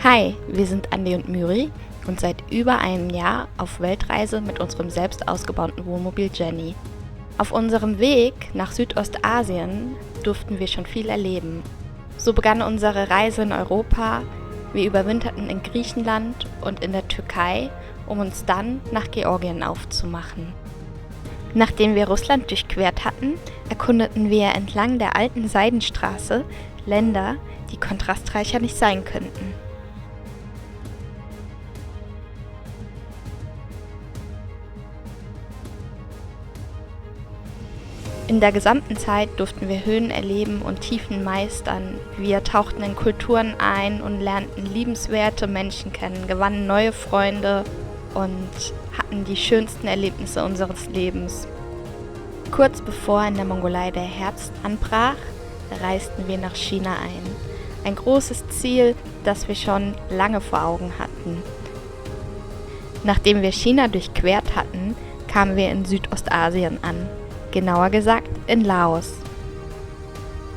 Hi, wir sind Andi und Myri und seit über einem Jahr auf Weltreise mit unserem selbst ausgebauten Wohnmobil Jenny. Auf unserem Weg nach Südostasien durften wir schon viel erleben. So begann unsere Reise in Europa, wir überwinterten in Griechenland und in der Türkei, um uns dann nach Georgien aufzumachen. Nachdem wir Russland durchquert hatten, erkundeten wir entlang der alten Seidenstraße Länder, die kontrastreicher nicht sein könnten. In der gesamten Zeit durften wir Höhen erleben und Tiefen meistern. Wir tauchten in Kulturen ein und lernten liebenswerte Menschen kennen, gewannen neue Freunde und hatten die schönsten Erlebnisse unseres Lebens. Kurz bevor in der Mongolei der Herbst anbrach, reisten wir nach China ein. Ein großes Ziel, das wir schon lange vor Augen hatten. Nachdem wir China durchquert hatten, kamen wir in Südostasien an. Genauer gesagt in Laos.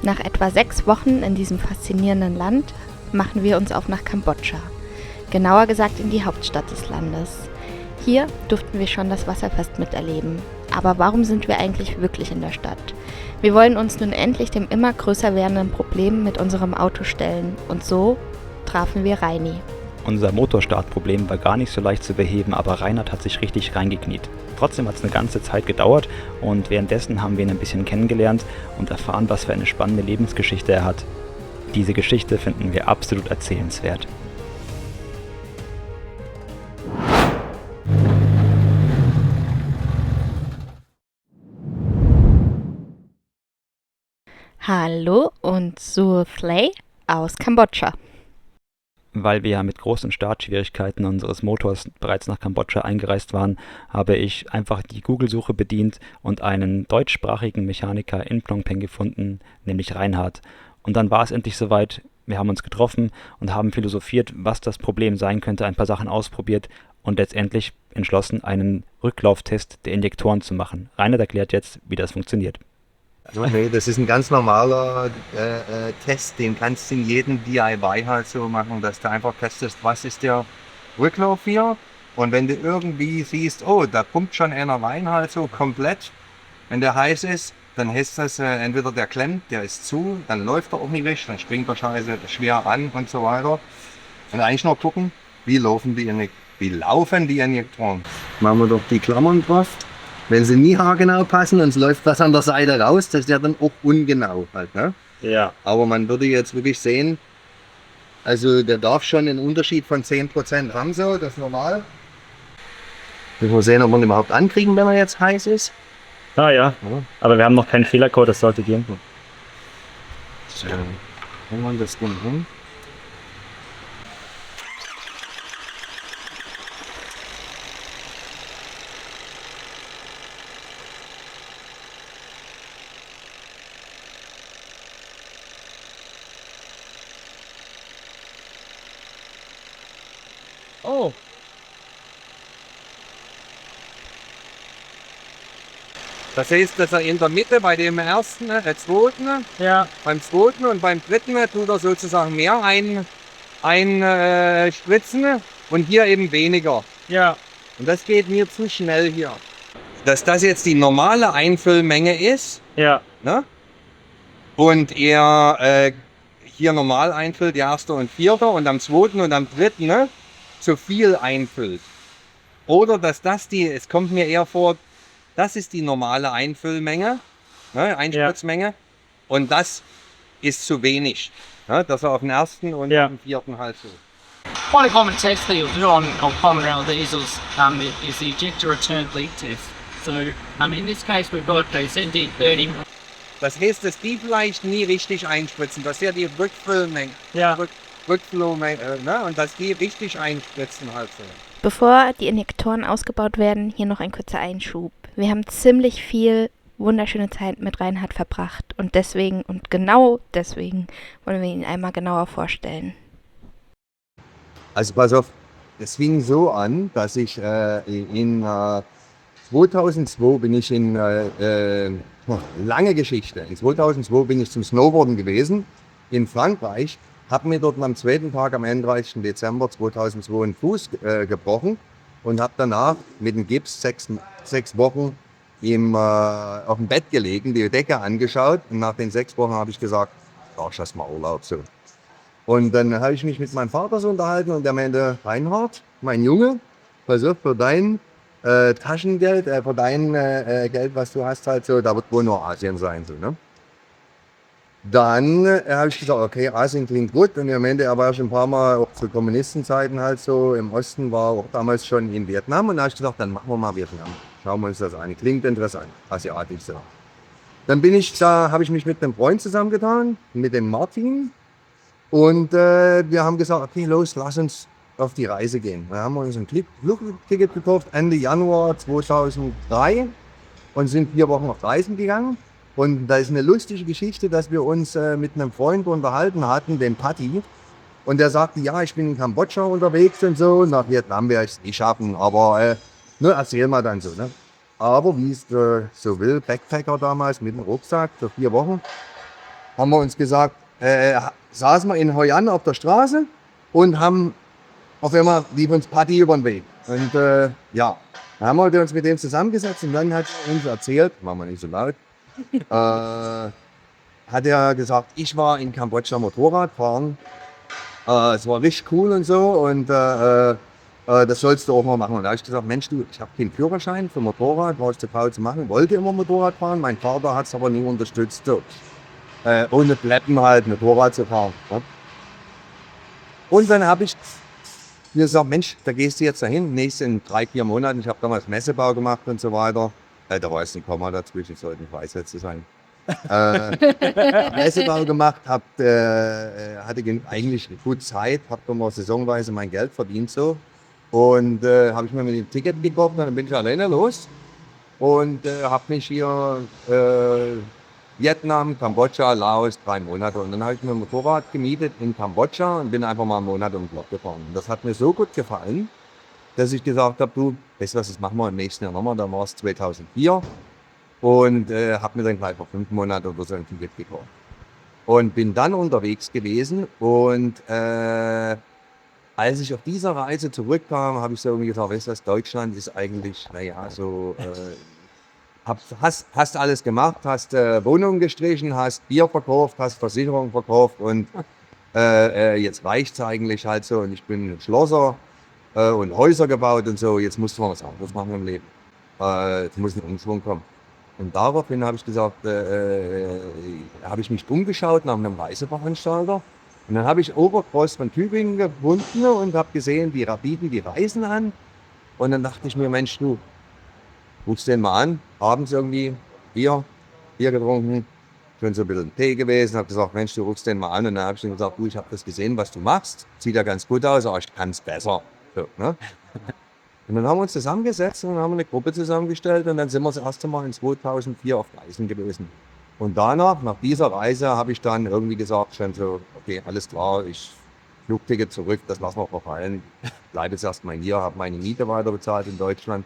Nach etwa 6 Wochen in diesem faszinierenden Land machen wir uns auf nach Kambodscha. Genauer gesagt in die Hauptstadt des Landes. Hier durften wir schon das Wasserfest miterleben. Aber warum sind wir eigentlich wirklich in der Stadt? Wir wollen uns nun endlich dem immer größer werdenden Problem mit unserem Auto stellen. Und so trafen wir Reini. Unser Motorstartproblem war gar nicht so leicht zu beheben, aber Reinhard hat sich richtig reingekniet. Trotzdem hat es eine ganze Zeit gedauert und währenddessen haben wir ihn ein bisschen kennengelernt und erfahren, was für eine spannende Lebensgeschichte er hat. Diese Geschichte finden wir absolut erzählenswert. Hallo und Suothley aus Kambodscha. Weil wir ja mit großen Startschwierigkeiten unseres Motors bereits nach Kambodscha eingereist waren, habe ich einfach die Google-Suche bedient und einen deutschsprachigen Mechaniker in Phnom Penh gefunden, nämlich Reinhard. Und dann war es endlich soweit, wir haben uns getroffen und haben philosophiert, was das Problem sein könnte, ein paar Sachen ausprobiert und letztendlich entschlossen, einen Rücklauftest der Injektoren zu machen. Reinhard erklärt jetzt, wie das funktioniert. Nee, das ist ein ganz normaler Test, den kannst du in jedem DIY halt so machen, dass du einfach testest, was ist der Rücklauf hier, und wenn du irgendwie siehst, oh, da pumpt schon einer rein halt so komplett, wenn der heiß ist, dann heißt das entweder der klemmt, der ist zu, dann läuft er auch nicht richtig, dann springt der Scheiße schwer an und so weiter. Und eigentlich noch gucken, wie laufen die Injektoren. Machen wir doch die Klammern drauf. Wenn sie nie haargenau passen und es läuft was an der Seite raus, das ist ja dann auch ungenau halt, ne? Ja. Aber man würde jetzt wirklich sehen, also der darf schon einen Unterschied von 10% haben, so, das ist normal. Müssen wir sehen, ob wir ihn überhaupt ankriegen, wenn er jetzt heiß ist. Ah ja, aber wir haben noch keinen Fehlercode, das sollte gehen. So, wenn man das Ding hin. Oh. Das heißt, dass er in der Mitte bei dem ersten, zweiten, Ja. beim zweiten und beim dritten tut er sozusagen mehr spritzen und hier eben weniger. Ja. Und das geht mir zu schnell hier. Dass das jetzt die normale Einfüllmenge ist, Ja. ne? Und er hier normal einfüllt, die erste und vierte, und am zweiten und am dritten, ne, zu viel einfüllt. Oder dass es kommt mir eher vor, das ist die normale Einfüllmenge, ne, Einspritzmenge, und das ist zu wenig. Ne, dass er auf den ersten und am vierten halt so. Quite a common test that you'll do on common rail diesels is the ejector return leak test. So in this case we've got a ZD30. Das heißt, dass die vielleicht nie richtig einspritzen, dass ja die Rückfüllmenge, Rückflowmenge, ne, und dass die richtig einspritzen halt so. Bevor die Injektoren ausgebaut werden, hier noch ein kurzer Einschub. Wir haben ziemlich viel wunderschöne Zeit mit Reinhard verbracht und genau deswegen wollen wir ihn einmal genauer vorstellen. Also pass auf, es fing so an, dass ich in 2002 bin ich lange Geschichte. In 2002 bin ich zum Snowboarden gewesen in Frankreich habe mir dort am zweiten Tag, am 31. Dezember 2002, einen Fuß gebrochen und habe danach mit dem Gips 6 Wochen auf dem Bett gelegen, die Decke angeschaut und nach den 6 Wochen habe ich gesagt, brauchst erst mal Urlaub so. Und dann habe ich mich mit meinem Vater so unterhalten und der meinte, Reinhard, mein Junge, pass auf, für dein Taschengeld, für dein Geld, was du hast, halt so, da wird wohl nur Asien sein. So, ne? Dann habe ich gesagt, okay, Asien klingt gut. Und er meinte, er war schon ein paar Mal auch zu Kommunistenzeiten halt so im Osten, war auch damals schon in Vietnam. Und da habe ich gesagt, dann machen wir mal Vietnam. Schauen wir uns das an. Klingt interessant, asiatisch so. Dann habe ich mich mit einem Freund zusammengetan, mit dem Martin. Und wir haben gesagt, okay, los, lass uns auf die Reise gehen. Dann haben wir uns ein Flugticket gekauft, Ende Januar 2003 und sind 4 Wochen auf Reisen gegangen. Und da ist eine lustige Geschichte, dass wir uns mit einem Freund unterhalten hatten, dem Patti. Und der sagte, ja, ich bin in Kambodscha unterwegs und so. Nach Vietnam werde ich es nicht schaffen, aber erzähl mal dann so. Ne? Aber wie es so will, Backpacker damals mit dem Rucksack für 4 Wochen, haben wir uns gesagt, saßen wir in Hoi An auf der Straße und haben auf einmal lief uns Patti über den Weg. Und dann haben wir uns mit dem zusammengesetzt und dann hat er uns erzählt, machen wir nicht so laut, hat er gesagt, ich war in Kambodscha Motorrad fahren. Es war richtig cool und so und das sollst du auch mal machen. Und da habe ich gesagt, Mensch, ich habe keinen Führerschein für Motorrad, war ich zu faul zu machen, wollte immer Motorrad fahren. Mein Vater hat es aber nie unterstützt, so. Ohne Pleppen halt Motorrad zu fahren. Ja. Und dann habe ich mir gesagt, Mensch, da gehst du jetzt dahin, in 3-4 Monaten. Ich habe damals Messebau gemacht und so weiter. Da war jetzt ein Komma dazwischen, sollte ein Freisätze sein. Messebau gemacht, hatte eigentlich gut Zeit, habe immer saisonweise mein Geld verdient so. Und habe ich mir mit dem Ticket gekauft und dann bin ich alleine los. Und habe mich hier Vietnam, Kambodscha, Laos, 3 Monate. Und dann habe ich mir ein Motorrad gemietet in Kambodscha und bin einfach mal einen Monat um den Block gefahren. Und das hat mir so gut gefallen, dass ich gesagt habe, du, weißt du was, das machen wir im nächsten Jahr nochmal. Dann war es 2004 und habe mir dann gleich vor 5 Monaten oder so ein Ticket gekauft. Und bin dann unterwegs gewesen und als ich auf dieser Reise zurückkam, habe ich so irgendwie gesagt, weißt du was, Deutschland ist eigentlich, so... Hast alles gemacht, hast Wohnungen gestrichen, hast Bier verkauft, hast Versicherung verkauft und jetzt reicht's eigentlich halt so und ich bin Schlosser und Häuser gebaut und so, jetzt musst du mal was anderes machen im Leben. Jetzt muss ein Umschwung kommen. Und daraufhin habe ich gesagt, habe ich mich umgeschaut nach einem Reiseveranstalter und dann habe ich Oberkreuz von Tübingen gefunden und habe gesehen, die bieten die Reisen an und dann dachte ich mir, Mensch, du, rufst den mal an, abends irgendwie Bier getrunken, schon so ein bisschen Tee gewesen, habe gesagt, Mensch, du rufst den mal an und dann habe ich ihm gesagt, du, ich habe das gesehen, was du machst, sieht ja ganz gut aus, aber ich kann es besser. So, ne? Und dann haben wir uns zusammengesetzt und haben eine Gruppe zusammengestellt und dann sind wir das erste Mal in 2004 auf Reisen gewesen. Und danach, nach dieser Reise, habe ich dann irgendwie gesagt, schon so, okay, alles klar, ich Flugticket zurück, das lassen wir verfallen, bleibe jetzt erstmal hier, habe meine Miete weiter bezahlt in Deutschland.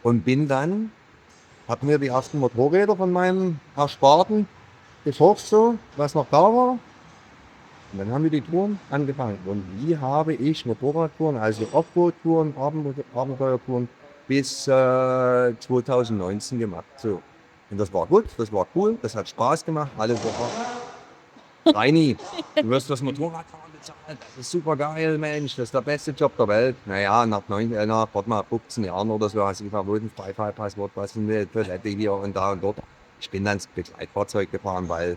Und bin dann, habe mir die ersten Motorräder von meinem Ersparten gekauft, so, was noch da war. Und dann haben wir die Touren angefangen. Und wie habe ich Motorradtouren, also Offroad-Touren, Abenteuertouren, bis 2019 gemacht. So. Und das war gut, das war cool, das hat Spaß gemacht, alles war. Reini, du wirst das Motorradfahren bezahlt, das ist super geil, Mensch, das ist der beste Job der Welt. Naja, nach 15 Jahren oder so, hast du verboten, Freifallpasswort, was ist eine Toilette hier und da und dort. Ich bin dann ins Begleitfahrzeug gefahren, weil,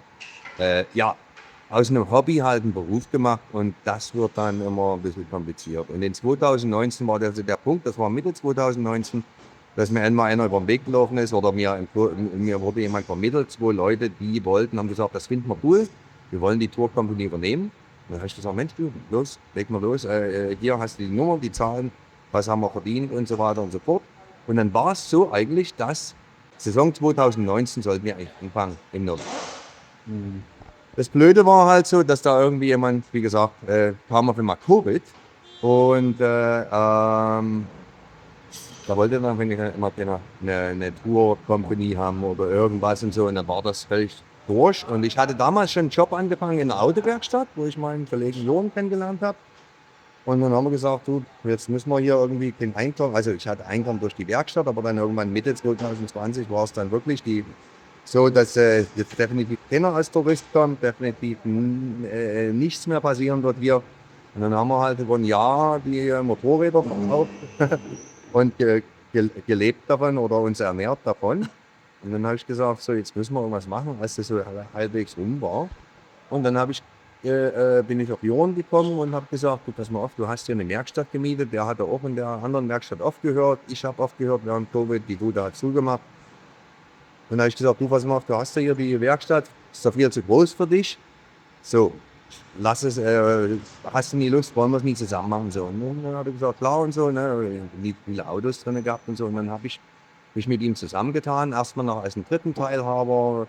aus einem Hobby halt einen Beruf gemacht und das wird dann immer ein bisschen kompliziert. Und in 2019 war der Punkt, das war Mitte 2019, dass mir einmal einer über den Weg gelaufen ist oder mir wurde jemand vermittelt, 2 Leute, die wollten, haben gesagt, das finden wir cool. Wir wollen die Tour Company übernehmen. Und dann habe ich gesagt, Mensch, du, los, leg mal los. Hier hast du die Nummer, die Zahlen, was haben wir verdient und so weiter und so fort. Und dann war es so eigentlich, dass Saison 2019 sollten wir eigentlich anfangen im November. Das Blöde war halt so, dass da irgendwie jemand, wie gesagt, kam auf einmal Covid. Und da wollte dann immer eine Tour Company haben oder irgendwas und so. Und dann war das völlig durch. Und ich hatte damals schon einen Job angefangen in der Autowerkstatt, wo ich meinen Kollegen Johann kennengelernt habe. Und dann haben wir gesagt, du, jetzt müssen wir hier irgendwie den Einkommen, also ich hatte Einkommen durch die Werkstatt, aber dann irgendwann Mitte 2020 war es dann wirklich so, dass jetzt definitiv keiner als Tourist kommt, definitiv nichts mehr passieren wird hier. Und dann haben wir halt über ein Jahr die Motorräder verkauft und gelebt davon oder uns ernährt davon. Und dann habe ich gesagt, so jetzt müssen wir irgendwas machen, als das so halbwegs rum war. Und dann bin ich auf Johann gekommen und habe gesagt, du pass mal auf, du hast hier eine Werkstatt gemietet. Der hatte auch in der anderen Werkstatt aufgehört. Ich habe aufgehört während Covid, die Bude hat zugemacht. Und dann habe ich gesagt, du pass mal auf, du hast ja hier die Werkstatt, ist doch viel zu groß für dich. So, lass es, hast du nie Lust, wollen wir es nie zusammen machen. So. Und dann hat er gesagt, klar und so, ne, nie viele Autos drin gehabt und so. Und dann habe ich mich mit ihm zusammengetan, erstmal noch als einen dritten Teilhaber,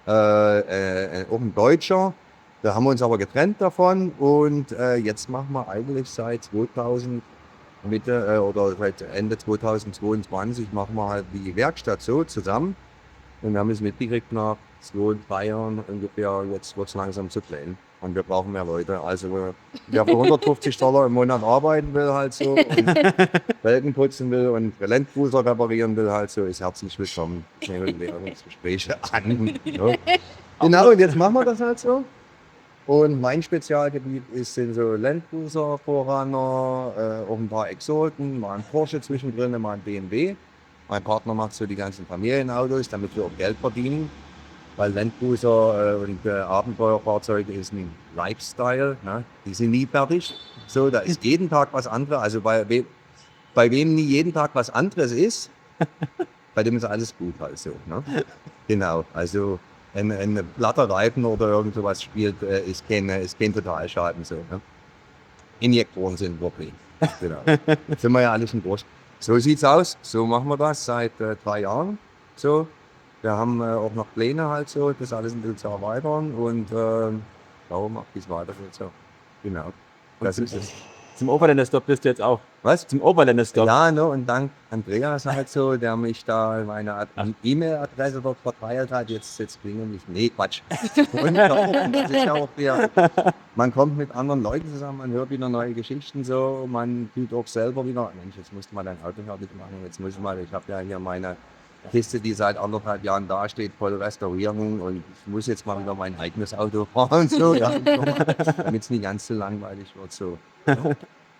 auch ein Deutscher. Da haben wir uns aber getrennt davon und jetzt machen wir eigentlich seit 2000 oder seit Ende 2022 machen wir halt die Werkstatt so zusammen. Und wir haben es mitgekriegt, nach 2-3 Jahren ungefähr, jetzt wird es langsam zu klein. Und wir brauchen mehr Leute. Also wer für $150 im Monat arbeiten will halt so und Felgen putzen will und Landcruiser reparieren will halt so, ist herzlich willkommen. Nehmen wir uns Gespräche an. Ja. Genau, und jetzt machen wir das halt so. Und mein Spezialgebiet sind so Landcruiser, Forerunner, auch ein paar Exoten, mal ein Porsche zwischendrin, mal ein BMW. Mein Partner macht so die ganzen Familienautos, damit wir auch Geld verdienen. Weil Landcruiser und Abenteuerfahrzeuge ist ein Lifestyle, ne? Die sind nie fertig. So, da ist jeden Tag was anderes. Also bei wem nie jeden Tag was anderes ist, bei dem ist alles gut halt so. Ne? Genau, also ein platter Reifen oder irgend sowas spielt, ist kein Totalschaden. So, ne? Injektoren sind wirklich. Genau. Sind wir ja alle schon durch. So sieht's aus, so machen wir das seit 3 Jahren. So. Wir haben auch noch Pläne halt so, das alles ein bisschen zu erweitern und darum auch bis weiter so. Genau. Das ist es. Zum Oberländerstop bist du jetzt auch. Was? Zum Oberländerstop. Ja, ne, und dank Andreas halt so, der mich da meine E-Mail-Adresse dort verteilt hat. Jetzt klingel mich. Nee, Quatsch. Und das ist ja auch man kommt mit anderen Leuten zusammen, man hört wieder neue Geschichten so, man tut auch selber wieder, Mensch, jetzt musst du mal dein Auto fertig machen, ich habe ja hier meine Kiste, die seit 1,5 Jahren da steht, voll Restaurierung und ich muss jetzt mal wieder mein eigenes Auto fahren, so, ja, damit es nicht ganz so langweilig wird. So.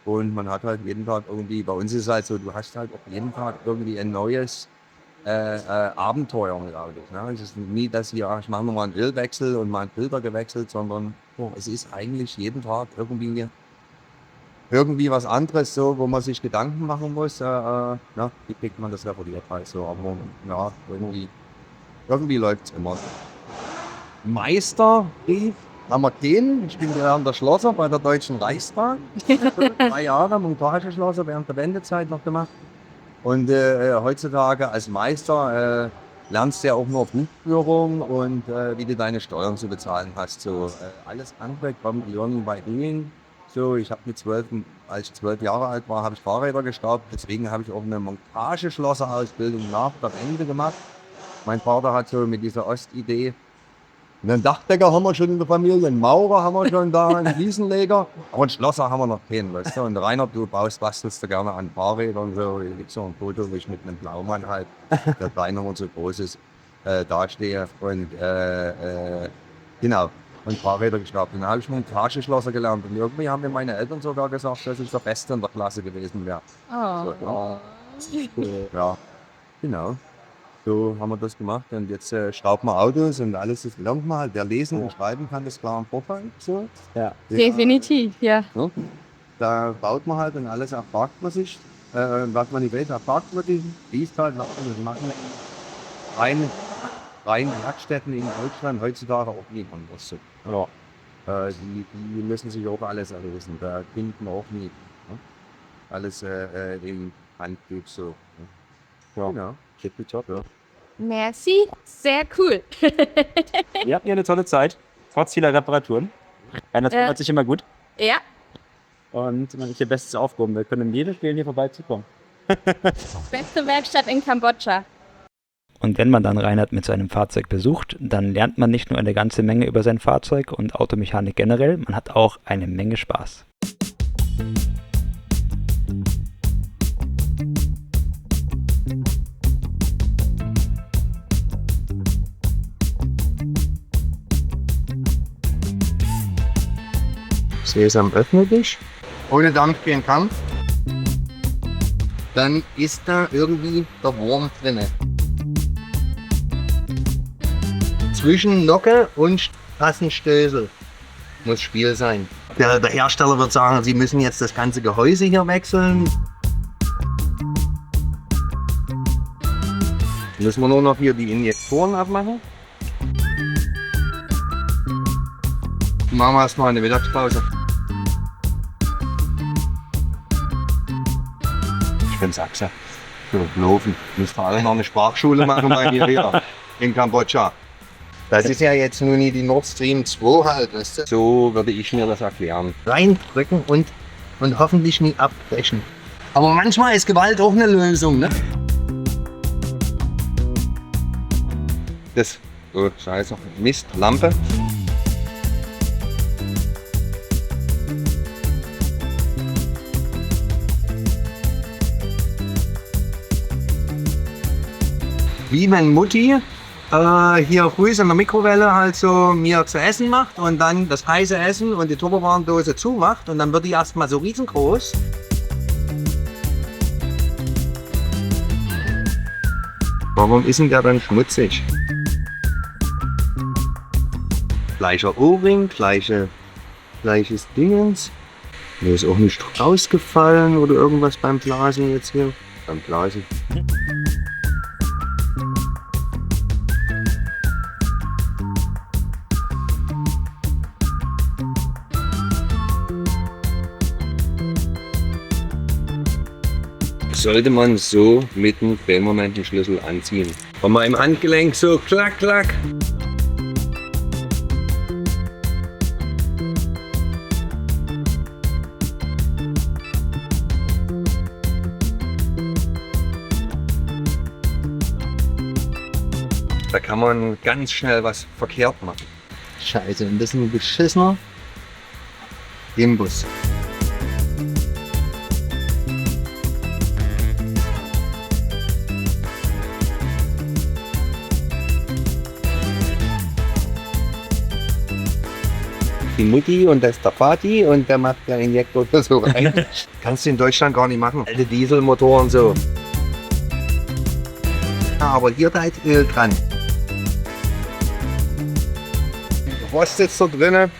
Und man hat halt jeden Tag irgendwie, bei uns ist es halt so, du hast halt auch jeden Tag irgendwie ein neues Abenteuer mit Autos. Ne? Es ist nie das hier, ich mache nur mal einen Ölwechsel und mal einen Filter gewechselt, sondern es ist eigentlich jeden Tag irgendwie was anderes, so, wo man sich Gedanken machen muss, wie kriegt man das repariert halt so, aber ja, irgendwie läuft es immer. Meisterbrief haben wir den, ich bin gelernter Schlosser bei der Deutschen Reichsbahn, 3 Jahre Montageschlosser während der Wendezeit noch gemacht und heutzutage als Meister lernst du ja auch nur Buchführung und wie du deine Steuern zu bezahlen hast, so alles andere kommt irgendwann bei denen. So, ich habe als ich 12 Jahre alt war, habe ich Fahrräder gestaubt. Deswegen habe ich auch eine Montageschlosserausbildung nach der Wende gemacht. Mein Vater hat so mit dieser Ostidee. Einen Dachdecker haben wir schon in der Familie, einen Maurer haben wir schon da, einen Fliesenleger. Aber einen Schlosser haben wir noch keinen. Weißt du? Und Rainer, du bastelst du gerne an Fahrrädern. So. Hier gibt es so ein Foto, wo ich mit einem Blaumann halt, der kleiner und so groß ist, dastehe. Und genau. Und Fahrräder gestaubt. Und dann habe ich Montageschlosser gelernt. Und irgendwie haben mir meine Eltern sogar gesagt, dass ich der Beste in der Klasse gewesen wäre. Oh. So, ja, genau. So haben wir das gemacht. Und jetzt schraubt man Autos und alles, das lernt man halt. Wer lesen und schreiben kann, ist klar ein Vorteil. So. Ja. Definitiv, ja. Ja. Da baut man halt und alles erfragt man sich. Was man nicht weiß, erfragt man sich, liest halt, was man das machen. Rein Werkstätten in Deutschland heutzutage auch nie anders. Ja. Die müssen sich auch alles erlösen. Da finden auch nie. Ne? Alles im Handbuch so. Ne? Ja, genau. Top, ja. Merci, sehr cool. Ihr habt ja eine tolle Zeit, trotz vieler Reparaturen. Einer hat sich immer gut. Ja. Und man ist ihr Bestes aufgehoben. Wir können in jedem Spiel hier vorbeizukommen. Beste Werkstatt in Kambodscha. Und wenn man dann Reinhard mit seinem Fahrzeug besucht, dann lernt man nicht nur eine ganze Menge über sein Fahrzeug und Automechanik generell, man hat auch eine Menge Spaß. Sesam, öffne dich. Ohne Dampf gehen kann. Dann ist da irgendwie der Wurm drin. Zwischen Nocke und Tassenstößel muss Spiel sein. Der Hersteller wird sagen, sie müssen jetzt das ganze Gehäuse hier wechseln. Müssen wir nur noch hier die Injektoren abmachen. Machen wir erstmal eine Mittagspause. Ich bin Sachse. Für Laufen. Müssen wir alle noch eine Sprachschule machen bei mir hier in Kambodscha. Das ist ja jetzt nur nie die Nord Stream 2 halt, weißt du? So würde ich mir das erklären. Reindrücken und hoffentlich nie abbrechen. Aber manchmal ist Gewalt auch eine Lösung, ne? Das, oh Scheiße, Mist, Lampe. Wie wenn Mutti hier früh in der Mikrowelle halt so mir zu essen macht und dann das heiße Essen und die Tupperwarendose zumacht und dann wird die erstmal so riesengroß. Warum ist denn der dann schmutzig? Gleicher Ohrring, gleiches Dingens. Mir ist auch nicht rausgefallen oder irgendwas beim Blasen jetzt hier. Beim Blasen. Sollte man so mit dem Drehmoment den Schlüssel anziehen. Und mal im Handgelenk so klack, klack. Da kann man ganz schnell was verkehrt machen. Scheiße, und das ist ein beschissener Imbus. Die Mutti und das ist der Vati und der macht den Injektor so rein. Kannst du in Deutschland gar nicht machen. Alte Dieselmotoren so. Ja, aber hier da ist Öl dran. Was sitzt da drinnen?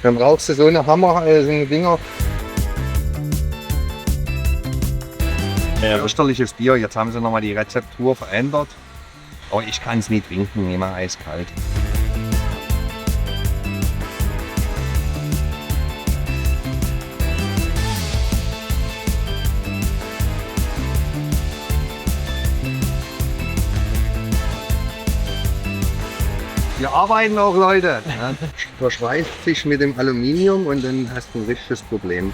Dann brauchst du so eine Hammer, so eine Dinger. Fürchterliches Bier. Jetzt haben sie nochmal die Rezeptur verändert. Aber ich kann es nicht trinken, immer eiskalt. Wir arbeiten auch, Leute. Ja. Verschweißt sich mit dem Aluminium und dann hast du ein richtiges Problem.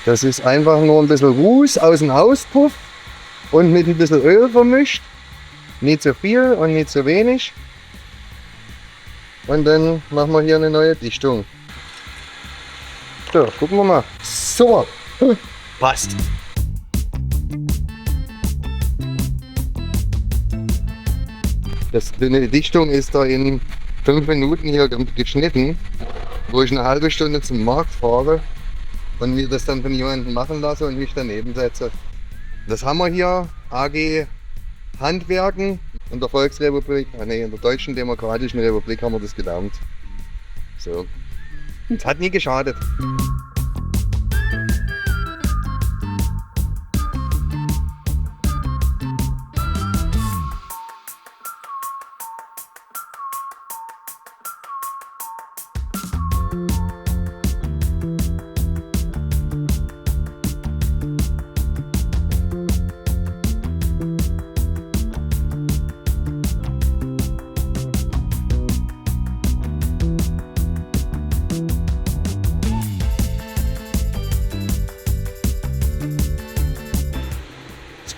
Das ist einfach nur ein bisschen Ruß aus dem Auspuff und mit ein bisschen Öl vermischt. Nicht zu viel und nicht zu wenig. Und dann machen wir hier eine neue Dichtung. So, gucken wir mal. So, passt. Die Dichtung ist da in 5 Minuten hier geschnitten, wo ich eine halbe Stunde zum Markt fahre und mir das dann von jemandem machen lasse und mich daneben setze. Das haben wir hier, AG Handwerken in der Volksrepublik, in der Deutschen Demokratischen Republik haben wir das gelernt. So. Es hat nie geschadet.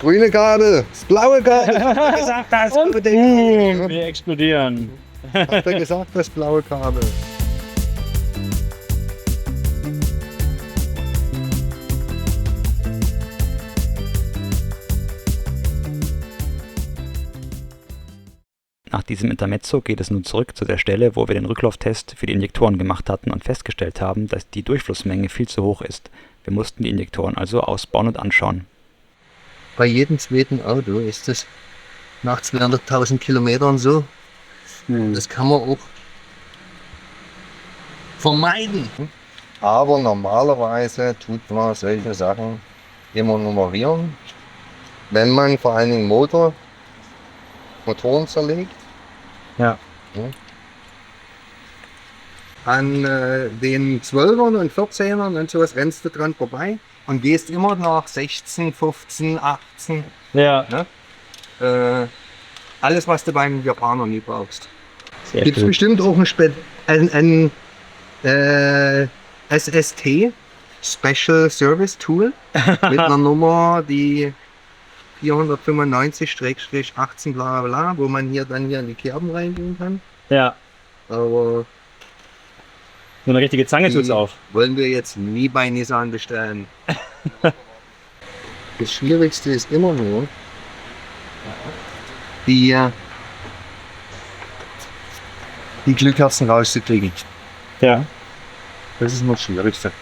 grüne Kabel, das blaue Kabel. gesagt hast. Und Wir explodieren. hat er gesagt, das blaue Kabel. Nach diesem Intermezzo geht es nun zurück zu der Stelle, wo wir den Rücklauftest für die Injektoren gemacht hatten und festgestellt haben, dass die Durchflussmenge viel zu hoch ist. Wir mussten die Injektoren also ausbauen und anschauen. Bei jedem zweiten Auto ist es nach 200.000 Kilometern so. Das kann man auch vermeiden. Aber normalerweise tut man solche Sachen immer nummerieren. Wenn man vor allen Dingen Motoren zerlegt. Ja. An den 12ern und 14ern und sowas rennst du dran vorbei und gehst immer nach 16, 15, 18. Ja. Ne? Alles, was du beim Japaner nie brauchst. Sehr Gibt es gut. bestimmt auch ein SST, Special Service Tool, mit einer Nummer, die 495-18 bla bla bla, wo man hier in die Kerben reingehen kann. Ja. Aber So eine richtige Zange tut's die auf. wollen wir jetzt nie bei Nissan bestellen. Das Schwierigste ist immer nur, die Glückherzen rauszukriegen. Ja. Das ist noch das Schwierigste.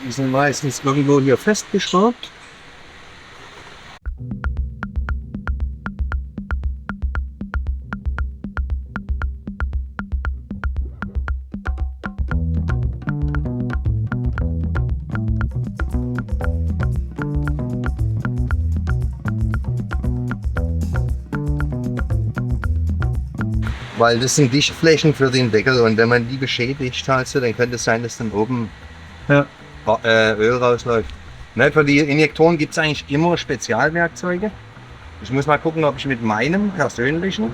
Die sind meistens irgendwo hier festgeschraubt. Weil das sind Dichtflächen für den Deckel und wenn man die beschädigt halt so, dann könnte es sein, dass dann oben Ja. Öl rausläuft. Ne, für die Injektoren gibt es eigentlich immer Spezialwerkzeuge. Ich muss mal gucken, ob ich mit meinem persönlichen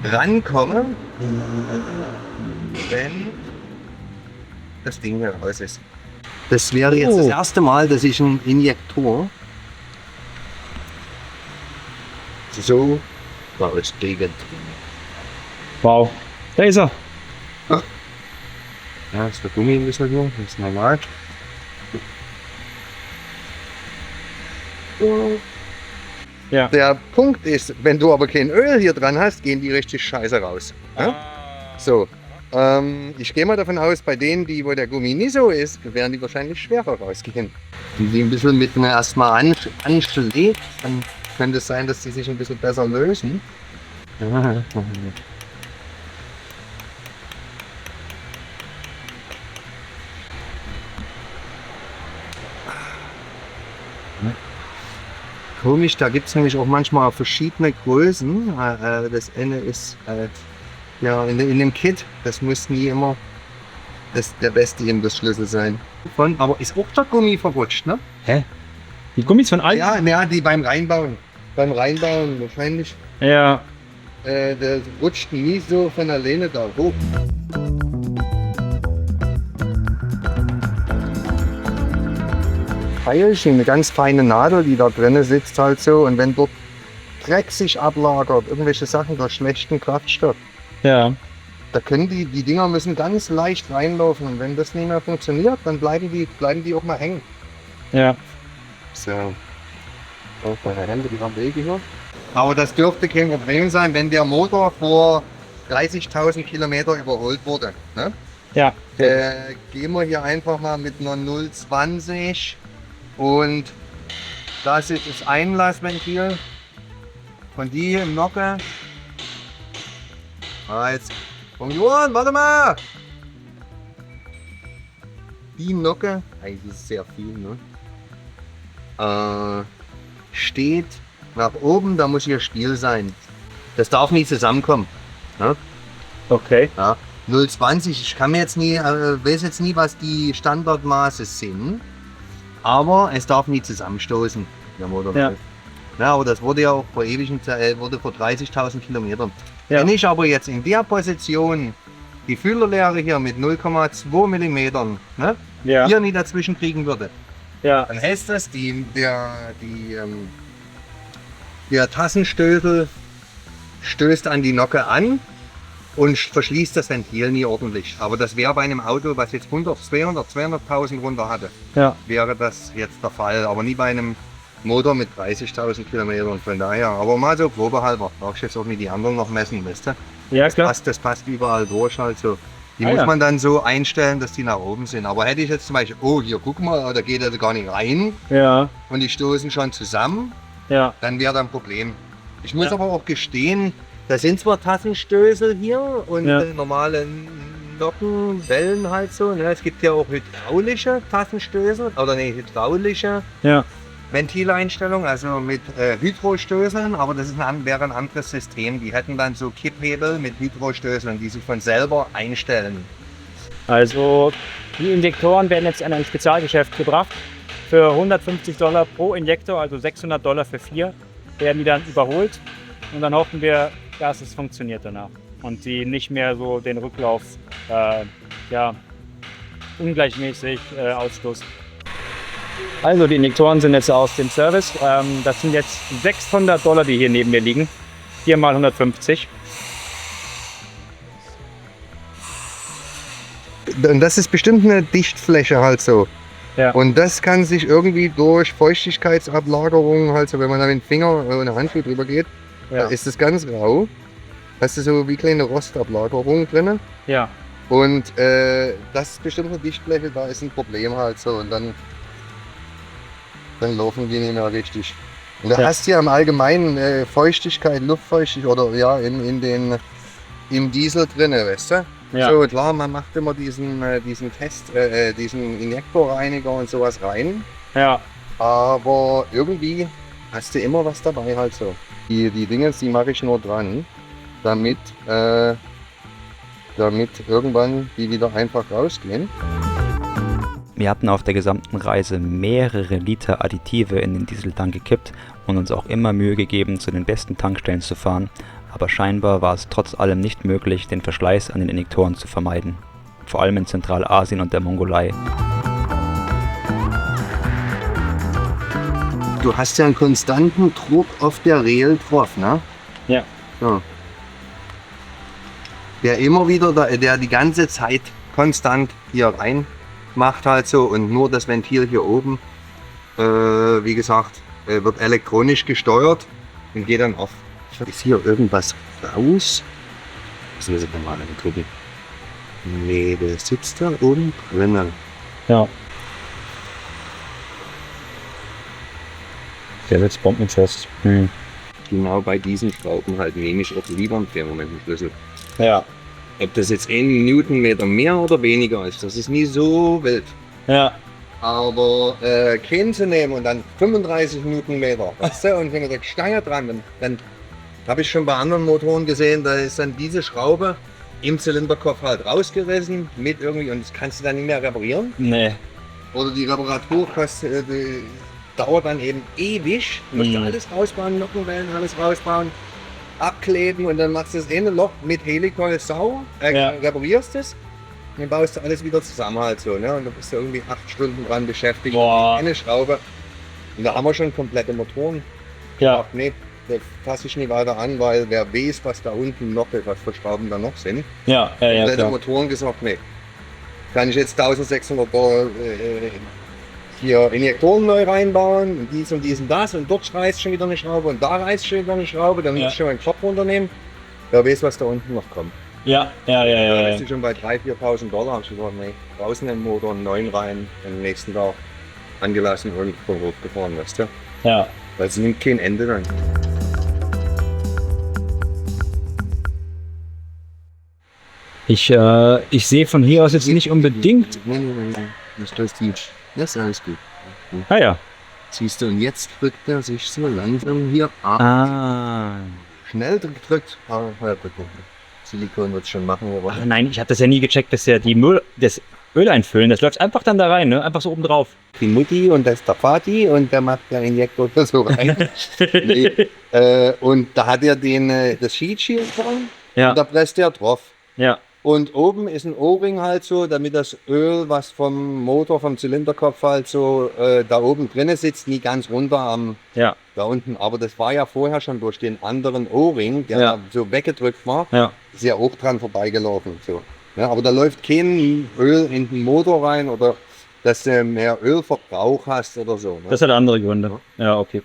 rankomme, wenn das Ding hier raus ist. Das wäre jetzt das erste Mal, dass ich einen Injektor so rauskriege. Wow. Da ist er. Ja, ist der Gummi ein bisschen hier, das ist normal. Ja. Der Punkt ist, wenn du aber kein Öl hier dran hast, gehen die richtig scheiße raus. Ja? So, ich gehe mal davon aus, bei denen, wo der Gummi nicht so ist, werden die wahrscheinlich schwerer rausgehen. Wenn die ein bisschen mit mir erstmal anschlägt, dann könnte es sein, dass die sich ein bisschen besser lösen. Komisch, da gibt es nämlich auch manchmal verschiedene Größen. Das eine ist ja in dem Kit, das muss nie immer der beste Imbusschlüssel sein. Aber ist auch der Gummi verrutscht, ne? Hä? Die Gummis von allen? Ja, die beim Reinbauen. Beim Reinbauen wahrscheinlich. Ja. Der rutscht nie so von alleine da hoch. Pfeilchen, eine ganz feine Nadel, die da drinnen sitzt halt so. Und wenn dort Dreck sich ablagert, irgendwelche Sachen der schlechten Kraftstoff, Ja. da können die Dinger müssen ganz leicht reinlaufen. Und wenn das nicht mehr funktioniert, dann bleiben die auch mal hängen. Ja. So. Oh, meine Hände, die haben Wege hier. Aber das dürfte kein Problem sein, wenn der Motor vor 30.000 Kilometer überholt wurde. Ne? Ja. Gehen wir hier einfach mal mit einer 020 und das ist das Einlassventil von die im Nocke. Jetzt, komm Johann, warte mal! Die Nocke, eigentlich ist es sehr viel, ne? Steht nach oben, da muss hier Stiel sein. Das darf nicht zusammenkommen. Ne? Okay. Ja, 0,20, ich kann mir jetzt nie, weiß jetzt nie, was die Standardmaße sind, aber es darf nie zusammenstoßen, der Motor. Ja. Ja, aber das wurde ja auch vor ewigen Zeit, wurde vor 30.000 Kilometern Ja. Wenn ich aber jetzt in der Position die Fühlerlehre hier mit 0,2 mm, ne, Ja. hier nie dazwischen kriegen würde, Ja. dann heißt das, der Tassenstößel stößt an die Nocke an und verschließt das Ventil nie ordentlich. Aber das wäre bei einem Auto, was jetzt 100, 200, 200.000 runter hatte, Ja. wäre das jetzt der Fall. Aber nie bei einem Motor mit 30.000 Kilometern. Von daher, aber mal so probehalber. Brauchst du jetzt auch nicht die anderen noch messen, weißt du? Ja, klar. Das passt überall durch halt so. Die Ah, muss ja. man dann so einstellen, dass die nach oben sind. Aber hätte ich jetzt zum Beispiel, oh hier guck mal, da geht er gar nicht rein Ja. und die stoßen schon zusammen, Ja. dann wäre da ein Problem. Ich muss Ja. aber auch gestehen, da sind zwar Tassenstößel hier und Ja. normale Nockenwellen halt so. Ne? Es gibt ja auch hydraulische Tassenstößel oder ne, hydraulische Ja. Ventileinstellung, also mit Hydrostößeln, aber das ist wäre ein anderes System. Die hätten dann so Kipphebel mit Hydrostößeln, die sich von selber einstellen. Also die Injektoren werden jetzt in ein Spezialgeschäft gebracht. Für $150 pro Injektor, also $600 für 4, werden die dann überholt. Und dann hoffen wir, dass es funktioniert danach. Und die nicht mehr so den Rücklauf ungleichmäßig ausstoßen. Also die Injektoren sind jetzt aus dem Service. Das sind jetzt $600, die hier neben mir liegen. 4 mal 150. Und das ist bestimmt eine Dichtfläche halt so. Ja. Und das kann sich irgendwie durch Feuchtigkeitsablagerung, halt so, wenn man da mit dem Finger oder einer Handschuh drüber geht, Ja. da ist das ganz rau. Hast du so wie kleine Rostablagerungen drin. Ja. Und das ist bestimmt eine Dichtfläche, da ist ein Problem halt so. Und dann laufen die nicht mehr richtig. Und da Ja. hast du ja im Allgemeinen Feuchtigkeit, Luftfeuchtigkeit oder ja im Diesel drin, weißt du? Ja. So klar, man macht immer diesen Test, diesen Injektorreiniger und sowas rein. Ja. Aber irgendwie hast du immer was dabei halt so. Die Dinge, die mache ich nur dran, damit irgendwann die wieder einfach rausgehen. Wir hatten auf der gesamten Reise mehrere Liter Additive in den Dieseltank gekippt und uns auch immer Mühe gegeben, zu den besten Tankstellen zu fahren, aber scheinbar war es trotz allem nicht möglich, den Verschleiß an den Injektoren zu vermeiden. Vor allem in Zentralasien und der Mongolei. Du hast ja einen konstanten Druck auf der Rail drauf, ne? Ja. So. Der immer wieder, der die ganze Zeit konstant hier rein macht halt so und nur das Ventil hier oben, wie gesagt, wird elektronisch gesteuert und geht dann auf. Ist hier irgendwas raus? Das müssen wir mal angucken. Nee, der sitzt da oben drinnen. Ja. Der wird bombenfest. Genau bei diesen Schrauben halt nehme ich auch lieber einen Thermometerschlüssel. Ja. Ob das jetzt 1 Newtonmeter mehr oder weniger ist, das ist nie so wild. Ja. Aber keinen zu nehmen und dann 35 Newtonmeter, weißt du, und wenn der Stange dran, dann habe ich schon bei anderen Motoren gesehen, da ist dann diese Schraube im Zylinderkopf halt rausgerissen mit irgendwie und das kannst du dann nicht mehr reparieren. Nee. Oder die Reparatur die dauert dann eben ewig. Du musst alles rausbauen, Nockenwellen, alles rausbauen, abkleben und dann machst du das eine Loch mit Helikol sauber, reparierst es und dann baust du alles wieder zusammen halt so. Ne? Und da bist du irgendwie 8 Stunden dran beschäftigt. Boah. Eine Schraube. Und da haben wir schon komplette Motoren. Ja. Ach nee, das fasse ich nicht weiter an, weil wer weiß, was da unten noch ist, was für Schrauben da noch sind. Ja, Komplette klar. Motoren gesagt, nee. Kann ich jetzt 1600 Dollar hier Injektoren neu reinbauen und dies und das und dort reißt schon wieder eine Schraube und da reißt schon wieder eine Schraube, dann muss ich schon meinen Kopf runternehmen. Wer weiß, was da unten noch kommt. Ja. Da ist schon bei 3.000, 4.000 Dollar. Hab ich gesagt, nee, draußen den Motor, einen neuen rein, am nächsten Tag angelassen und von Rot gefahren, weißt du? Ja. Weil es nimmt kein Ende dann. Ich sehe von hier aus jetzt nicht unbedingt. Nee. Das ist alles gut. Ah ja. Siehst du, und jetzt drückt er sich so langsam hier ab. Ah. Schnell gedrückt. Silikon wird es schon machen, aber. Ach nein, ich habe das ja nie gecheckt, dass ja das Öl einfüllen, das läuft einfach dann da rein, ne? Einfach so oben drauf. Die Mutti und das ist der Vati und der macht den Injektor so rein. Und da hat er das Sheet Shield dran Ja. Und da presst der drauf. Ja. Und oben ist ein O-Ring halt so, damit das Öl, was vom Motor, vom Zylinderkopf halt so da oben drinne sitzt, nie ganz runter Ja. da unten. Aber das war ja vorher schon durch den anderen O-Ring, der Ja. so weggedrückt war, Ja. ist ja auch dran vorbeigelaufen. So. Ja, aber da läuft kein Öl in den Motor rein oder dass du mehr Ölverbrauch hast oder so. Ne? Das hat andere Gründe. Ja, okay.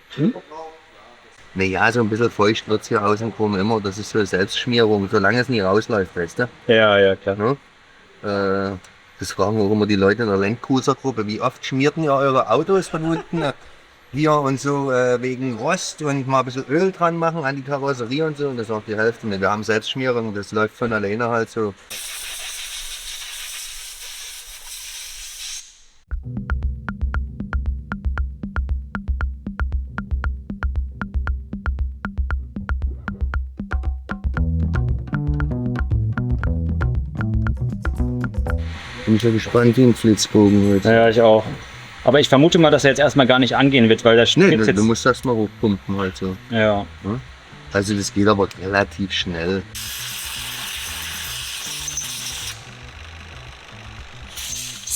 Naja, so ein bisschen feucht wird es hier außenrum immer. Das ist so Selbstschmierung, solange es nie rausläuft, weißt du? Ja, ja, klar. Ne? Das fragen auch immer die Leute in der Landcruiser-Gruppe. Wie oft schmierten ihr eure Autos von unten hier und so wegen Rost und mal ein bisschen Öl dran machen an die Karosserie und so? Und das sagt die Hälfte. Ne, wir haben Selbstschmierung, das läuft von alleine halt so. Bin so gespannt wie ein Flitzbogen heute. Ja, ich auch. Aber ich vermute mal, dass er jetzt erstmal gar nicht angehen wird, weil das Nee, jetzt. du musst das mal hochpumpen halt so. Ja. Also das geht aber relativ schnell.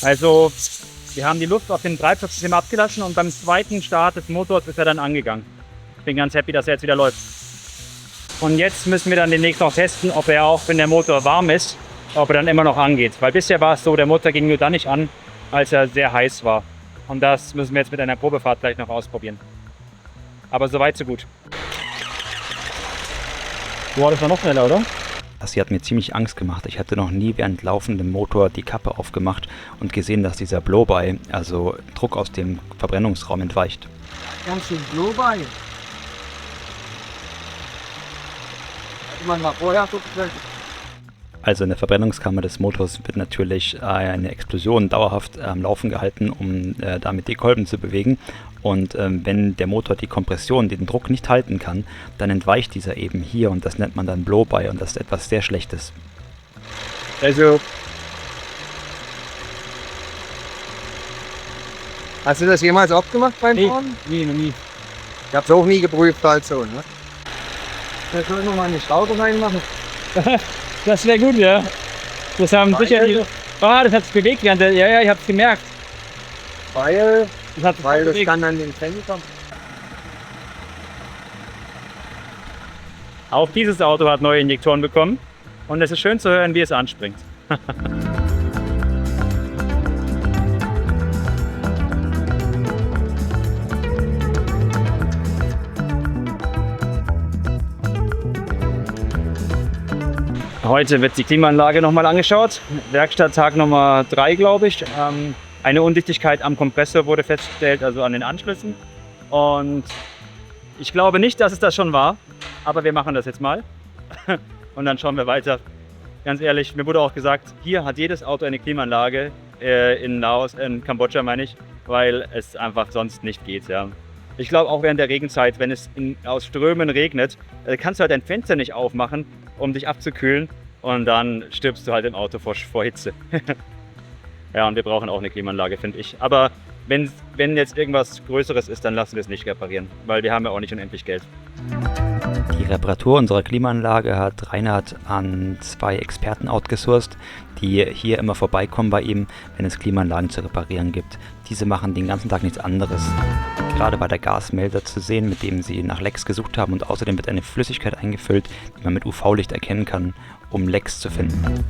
Also, wir haben die Luft auf dem Treibstoffsystem abgelassen und beim zweiten Start des Motors ist er dann angegangen. Ich bin ganz happy, dass er jetzt wieder läuft. Und jetzt müssen wir dann demnächst noch testen, ob er auch, wenn der Motor warm ist, ob er dann immer noch angeht. Weil bisher war es so, der Motor ging nur dann nicht an, als er sehr heiß war. Und das müssen wir jetzt mit einer Probefahrt gleich noch ausprobieren. Aber soweit, so gut. Boah, das war noch schneller, oder? Sie hat mir ziemlich Angst gemacht. Ich hatte noch nie während laufendem Motor die Kappe aufgemacht und gesehen, dass dieser Blow-by, also Druck aus dem Verbrennungsraum, entweicht. Ganz schön Blow-by. Hätte man mal vorher gucken können. Also in der Verbrennungskammer des Motors wird natürlich eine Explosion dauerhaft am Laufen gehalten, um damit die Kolben zu bewegen. Und wenn der Motor die Kompression, den Druck nicht halten kann, dann entweicht dieser eben hier und das nennt man dann Blow-by und das ist etwas sehr Schlechtes. Also, Hast du das jemals abgemacht beim Fahren? Nee, noch nie. Ich hab's auch nie geprüft halt so. Ne? Da können wir mal eine Schlaufe reinmachen. das wäre gut, ja. Das haben sicher die. Ah, das hat sich bewegt während der. Ja, ich hab's gemerkt. Weil Das hat sich das bewegt. kann an den Fenster. Auch dieses Auto hat neue Injektoren bekommen. Und es ist schön zu hören, wie es anspringt. Heute wird die Klimaanlage nochmal angeschaut. Werkstatttag Nummer 3, glaube ich. Eine Undichtigkeit am Kompressor wurde festgestellt, also an den Anschlüssen. Und ich glaube nicht, dass es das schon war, aber wir machen das jetzt mal. Und dann schauen wir weiter. Ganz ehrlich, mir wurde auch gesagt, hier hat jedes Auto eine Klimaanlage, in Laos, in Kambodscha meine ich, weil es einfach sonst nicht geht. Ja. Ich glaube auch während der Regenzeit, wenn es aus Strömen regnet, kannst du halt dein Fenster nicht aufmachen, um dich abzukühlen und dann stirbst du halt im Auto vor Hitze. Ja, und wir brauchen auch eine Klimaanlage, finde ich. Aber wenn jetzt irgendwas Größeres ist, dann lassen wir es nicht reparieren, weil wir haben ja auch nicht unendlich Geld. Die Reparatur unserer Klimaanlage hat Reinhard an 2 Experten outgesourced, die hier immer vorbeikommen bei ihm, wenn es Klimaanlagen zu reparieren gibt. Diese machen den ganzen Tag nichts anderes. Gerade war der Gasmelder zu sehen, mit dem sie nach Lecks gesucht haben und außerdem wird eine Flüssigkeit eingefüllt, die man mit UV-Licht erkennen kann, um Lecks zu finden.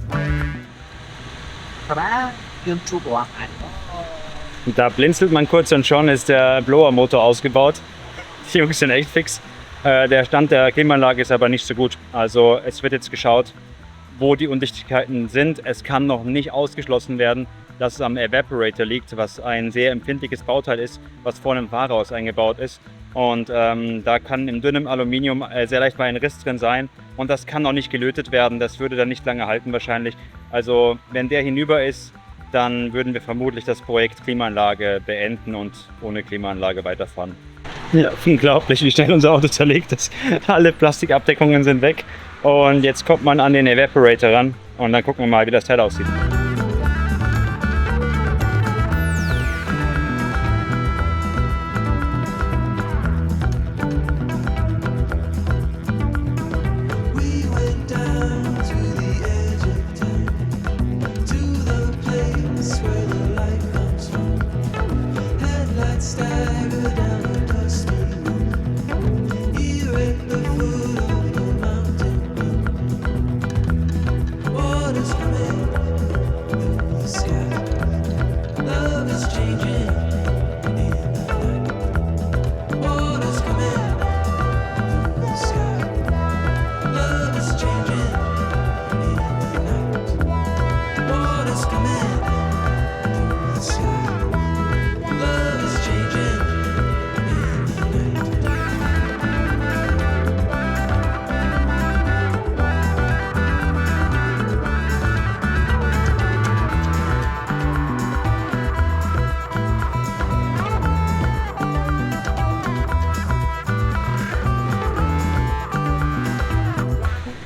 Und da blinzelt man kurz und schon ist der Blower-Motor ausgebaut. Die Jungs sind echt fix. Der Stand der Klimaanlage ist aber nicht so gut. Also es wird jetzt geschaut, wo die Undichtigkeiten sind. Es kann noch nicht ausgeschlossen werden, dass es am Evaporator liegt, was ein sehr empfindliches Bauteil ist, was vorne im Fahrerhaus eingebaut ist. Und da kann in dünnem Aluminium sehr leicht mal ein Riss drin sein und das kann auch nicht gelötet werden. Das würde dann nicht lange halten wahrscheinlich. Also wenn der hinüber ist, dann würden wir vermutlich das Projekt Klimaanlage beenden und ohne Klimaanlage weiterfahren. Ja, unglaublich, wie schnell unser Auto zerlegt ist. Alle Plastikabdeckungen sind weg und jetzt kommt man an den Evaporator ran und dann gucken wir mal, wie das Teil aussieht. We went down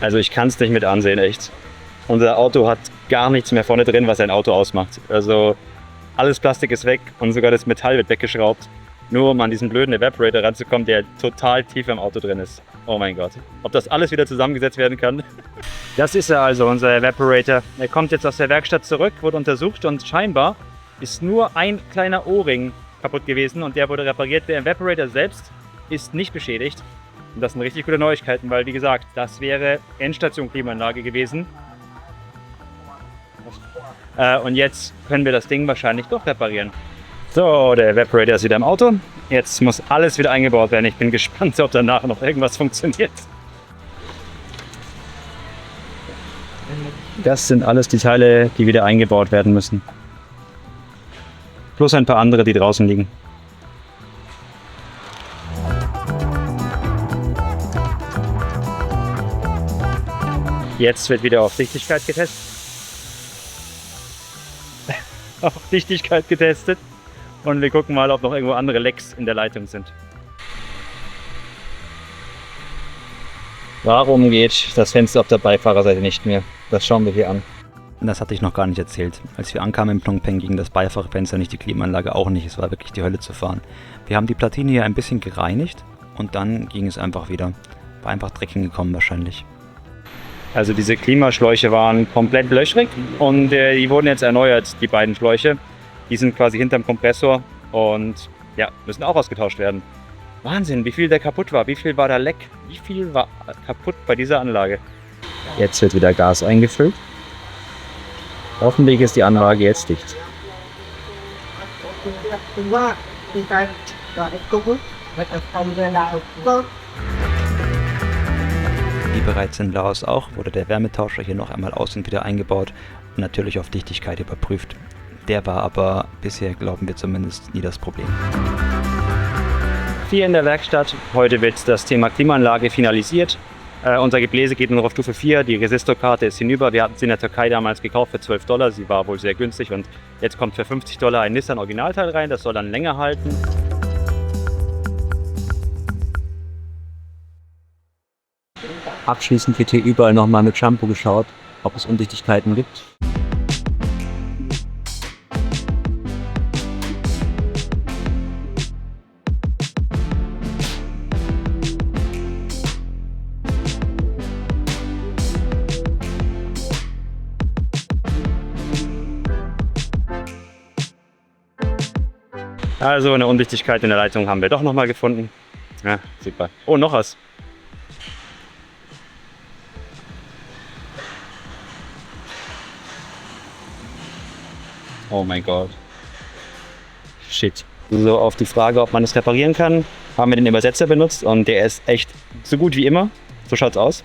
Also ich kann es nicht mit ansehen, echt. Unser Auto hat gar nichts mehr vorne drin, was ein Auto ausmacht. Also alles Plastik ist weg und sogar das Metall wird weggeschraubt. Nur um an diesen blöden Evaporator ranzukommen, der total tief im Auto drin ist. Oh mein Gott. Ob das alles wieder zusammengesetzt werden kann? Das ist er also, unser Evaporator. Er kommt jetzt aus der Werkstatt zurück, wurde untersucht und scheinbar ist nur ein kleiner O-Ring kaputt gewesen und der wurde repariert. Der Evaporator selbst ist nicht beschädigt. Und das sind richtig gute Neuigkeiten, weil wie gesagt, das wäre Endstation-Klimaanlage gewesen. Und jetzt können wir das Ding wahrscheinlich doch reparieren. So, der Evaporator ist wieder im Auto. Jetzt muss alles wieder eingebaut werden. Ich bin gespannt, ob danach noch irgendwas funktioniert. Das sind alles die Teile, die wieder eingebaut werden müssen. Plus ein paar andere, die draußen liegen. Jetzt wird wieder auf Dichtigkeit getestet. Auf Dichtigkeit getestet. Und wir gucken mal, ob noch irgendwo andere Lecks in der Leitung sind. Warum geht das Fenster auf der Beifahrerseite nicht mehr? Das schauen wir hier an. Das hatte ich noch gar nicht erzählt. Als wir ankamen in Phnom Penh ging das Beifahrerfenster nicht, die Klimaanlage auch nicht. Es war wirklich die Hölle zu fahren. Wir haben die Platine hier ein bisschen gereinigt und dann ging es einfach wieder. War einfach Dreck hingekommen wahrscheinlich. Also diese Klimaschläuche waren komplett löchrig und die wurden jetzt erneuert, die beiden Schläuche. Die sind quasi hinterm Kompressor und ja, müssen auch ausgetauscht werden. Wahnsinn, wie viel der kaputt war, wie viel war da Leck, wie viel war kaputt bei dieser Anlage. Jetzt wird wieder Gas eingefüllt. Hoffentlich ist die Anlage jetzt dicht. Wie bereits in Laos auch, wurde der Wärmetauscher hier noch einmal aus und wieder eingebaut und natürlich auf Dichtigkeit überprüft. Der war aber bisher, glauben wir zumindest, nie das Problem. Hier in der Werkstatt. Heute wird das Thema Klimaanlage finalisiert. Unser Gebläse geht nur noch auf Stufe 4. Die Resistor-Karte ist hinüber. Wir hatten sie in der Türkei damals gekauft für $12. Sie war wohl sehr günstig und jetzt kommt für $50 ein Nissan Originalteil rein. Das soll dann länger halten. Abschließend wird hier überall nochmal mit Shampoo geschaut, ob es Undichtigkeiten gibt. Also eine Undichtigkeit in der Leitung haben wir doch nochmal gefunden. Ja, super. Oh, noch was. Oh mein Gott. Shit. So, auf die Frage, ob man es reparieren kann, haben wir den Übersetzer benutzt und der ist echt so gut wie immer. So schaut's aus.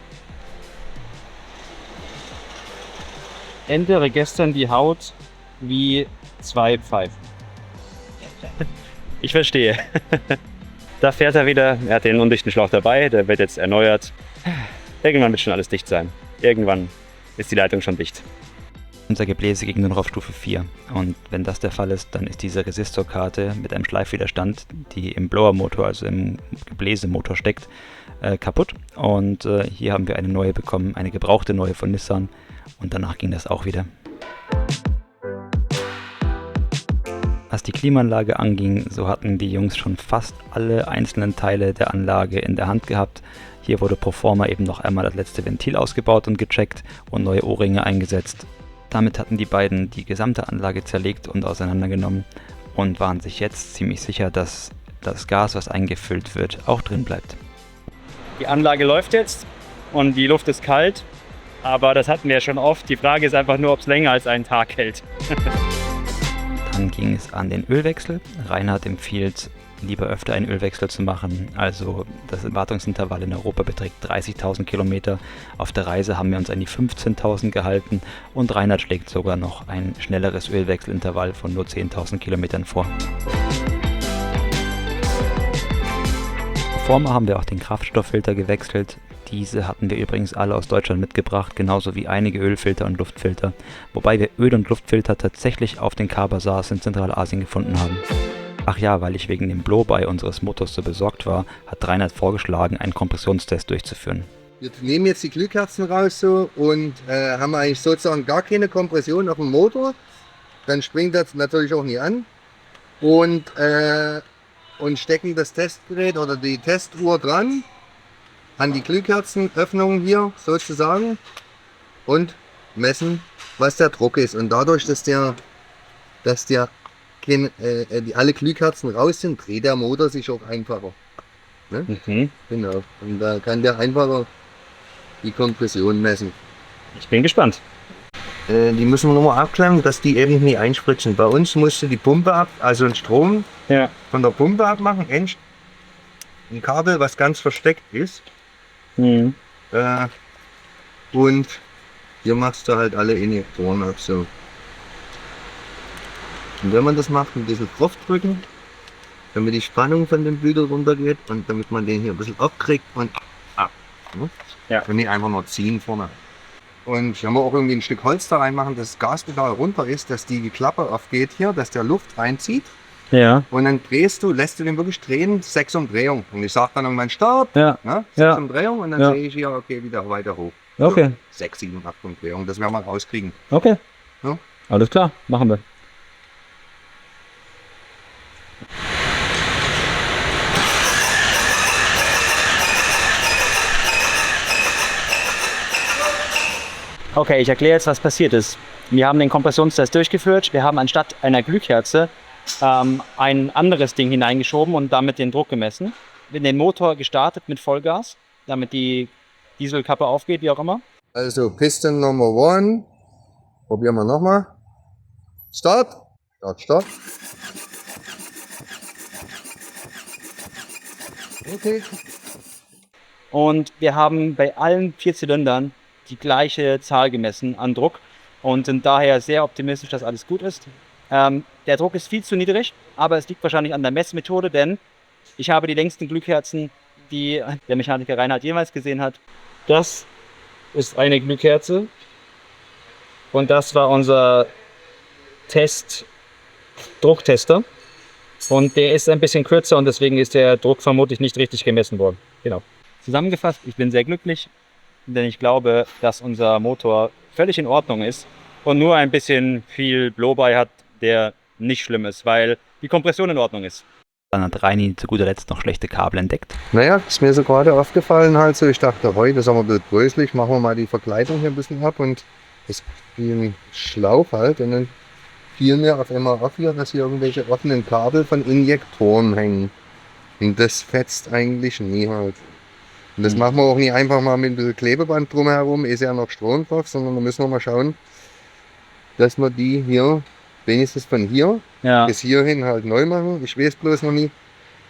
Ändere gestern die Haut wie 2 Pfeifen. Ich verstehe. Da fährt er wieder. Er hat den undichten Schlauch dabei. Der wird jetzt erneuert. Irgendwann wird schon alles dicht sein. Irgendwann ist die Leitung schon dicht. Unser Gebläse ging nur noch auf Stufe 4. Und wenn das der Fall ist, dann ist diese Resistorkarte mit einem Schleifwiderstand, die im Blower-Motor, also im Gebläsemotor steckt, kaputt. Und hier haben wir eine neue bekommen, eine gebrauchte neue von Nissan. Und danach ging das auch wieder. Was die Klimaanlage anging, so hatten die Jungs schon fast alle einzelnen Teile der Anlage in der Hand gehabt. Hier wurde pro forma eben noch einmal das letzte Ventil ausgebaut und gecheckt und neue O-Ringe eingesetzt. Damit hatten die beiden die gesamte Anlage zerlegt und auseinandergenommen und waren sich jetzt ziemlich sicher, dass das Gas, was eingefüllt wird, auch drin bleibt. Die Anlage läuft jetzt und die Luft ist kalt, aber das hatten wir ja schon oft. Die Frage ist einfach nur, ob es länger als einen Tag hält. Dann ging es an den Ölwechsel. Reinhard empfiehlt, lieber öfter einen Ölwechsel zu machen. Also das Wartungsintervall in Europa beträgt 30.000 Kilometer. Auf der Reise haben wir uns an die 15.000 gehalten und Reinhard schlägt sogar noch ein schnelleres Ölwechselintervall von nur 10.000 Kilometern vor. Pro forma haben wir auch den Kraftstofffilter gewechselt. Diese hatten wir übrigens alle aus Deutschland mitgebracht, genauso wie einige Ölfilter und Luftfilter, wobei wir Öl- und Luftfilter tatsächlich auf den Car-Bazars in Zentralasien gefunden haben. Ach ja, weil ich wegen dem Blow-by unseres Motors so besorgt war, hat Reinhard vorgeschlagen, einen Kompressionstest durchzuführen. Wir nehmen jetzt die Glühkerzen raus so und haben eigentlich sozusagen gar keine Kompression auf dem Motor. Dann springt das natürlich auch nie an. Und stecken das Testgerät oder die Testuhr dran an die Glühkerzenöffnung hier sozusagen und messen, was der Druck ist. Und dadurch, dass alle Glühkerzen raus sind, dreht der Motor sich auch einfacher. Ne? Mhm. Genau. Und da kann der einfacher die Kompression messen. Ich bin gespannt. Die müssen wir nochmal abklemmen, dass die eben nicht einspritzen. Bei uns musste die Pumpe also den Strom Ja. von der Pumpe abmachen. Ein Kabel, was ganz versteckt ist. Mhm. Und hier machst du halt alle Injektoren ab. So. Und wenn man das macht, ein bisschen drauf drücken, damit die Spannung von dem Bügel runtergeht und damit man den hier ein bisschen abkriegt und ab. Ne? Ja. Und nicht einfach nur ziehen vorne. Und wenn wir auch irgendwie ein Stück Holz da reinmachen, dass das Gaspedal runter ist, dass die Klappe aufgeht hier, dass der Luft reinzieht. Ja. Und dann lässt du den wirklich drehen, 6 Umdrehungen. Und ich sage dann irgendwann Stopp, Ja. ne? 6 Ja. Umdrehungen und dann Ja. sehe ich hier, okay, wieder weiter hoch. Okay. 6, 7, 8 Umdrehungen, das werden wir rauskriegen. Okay. Ja. Alles klar, machen wir. Okay, ich erkläre jetzt, was passiert ist. Wir haben den Kompressionstest durchgeführt. Wir haben anstatt einer Glühkerze ein anderes Ding hineingeschoben und damit den Druck gemessen. Wir haben den Motor gestartet mit Vollgas, damit die Dieselkappe aufgeht, wie auch immer. Also Piston Number 1. Probieren wir nochmal. Start. Start, Start. Okay. Und wir haben bei allen 4 Zylindern die gleiche Zahl gemessen an Druck und sind daher sehr optimistisch, dass alles gut ist. Der Druck ist viel zu niedrig, aber es liegt wahrscheinlich an der Messmethode, denn ich habe die längsten Glühkerzen, die der Mechaniker Reinhard jemals gesehen hat. Das ist eine Glühkerze und das war unser Drucktester. Und der ist ein bisschen kürzer und deswegen ist der Druck vermutlich nicht richtig gemessen worden. Genau. Zusammengefasst, ich bin sehr glücklich, denn ich glaube, dass unser Motor völlig in Ordnung ist und nur ein bisschen viel Blow-by hat, der nicht schlimm ist, weil die Kompression in Ordnung ist. Dann hat Reini zu guter Letzt noch schlechte Kabel entdeckt. Naja, ist mir so gerade aufgefallen halt so. Ich dachte, heute ist aber ein bisschen bröselig, machen wir mal die Verkleidung hier ein bisschen ab und das wie ein Schlauch halt. Und dann fiel mir auf einmal auf hier, dass hier irgendwelche offenen Kabel von Injektoren hängen. Und das fetzt eigentlich nie halt. Und das machen wir auch nicht einfach mal mit ein bisschen Klebeband drumherum, ist ja noch Strom drauf, sondern da müssen wir mal schauen, dass wir die hier, wenigstens von hier Ja. bis hierhin halt neu machen. Ich weiß bloß noch nicht,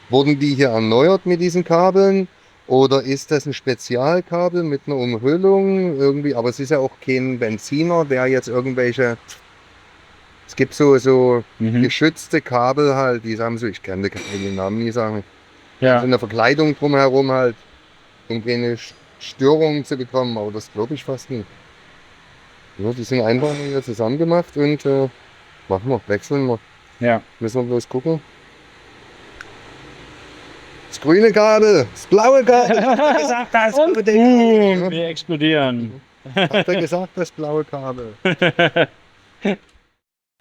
wurden die hier erneuert mit diesen Kabeln oder ist das ein Spezialkabel mit einer Umhüllung irgendwie, aber es ist ja auch kein Benziner, der jetzt irgendwelche, es gibt so geschützte Kabel halt, die sagen so, ich kann den Namen nie sagen, so Ja. eine Verkleidung drumherum halt, um keine Störungen zu bekommen, aber das glaube ich fast nicht. Ja, die sind einfach hier zusammen gemacht und machen wir, wechseln wir. Ja. Müssen wir bloß gucken. Das grüne Kabel, das blaue Kabel. Gesagt, das Wir explodieren. Hat er gesagt, das blaue Kabel.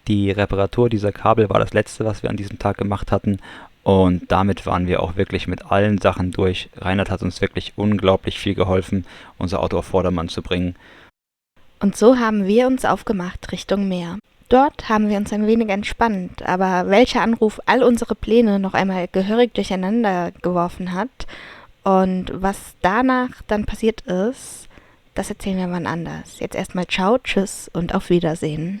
Die Reparatur dieser Kabel war das letzte, was wir an diesem Tag gemacht hatten. Und damit waren wir auch wirklich mit allen Sachen durch. Reinhard hat uns wirklich unglaublich viel geholfen, unser Auto auf Vordermann zu bringen. Und so haben wir uns aufgemacht Richtung Meer. Dort haben wir uns ein wenig entspannt, aber welcher Anruf all unsere Pläne noch einmal gehörig durcheinander geworfen hat und was danach dann passiert ist, das erzählen wir wann anders. Jetzt erstmal ciao, tschüss und auf Wiedersehen.